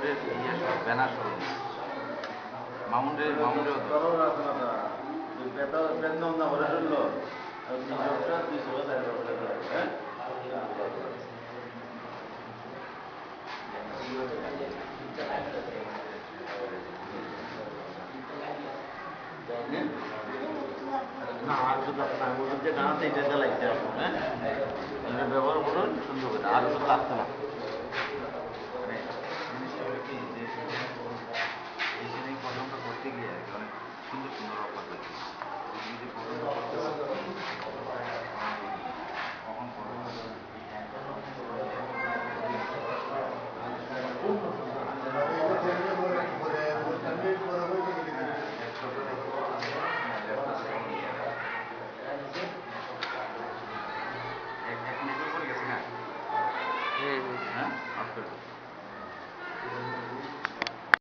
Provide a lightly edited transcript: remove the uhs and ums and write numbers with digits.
বিলবোর্ডের ইয়ে সহ ব্যানার সহ মামুনের বেতন না ভরে ফেললো না আর শুধু আপনার বলুন যে গান এইটা চালাইতে আসবো হ্যাঁ এটা ব্যবহার করুন সুন্দর করে আর শুধু লাগতো না মানে জিনিসটা হলো কি যে এখানে এই প্রোগ্রামটা করতে গিয়ে আর কি অনেক সুন্দর সুন্দর অফার রয়েছে যদি প্রোগ্রামটা করতে পারো কখন করবো এখন উপরে গেছে না হ্যাঁ অফ করে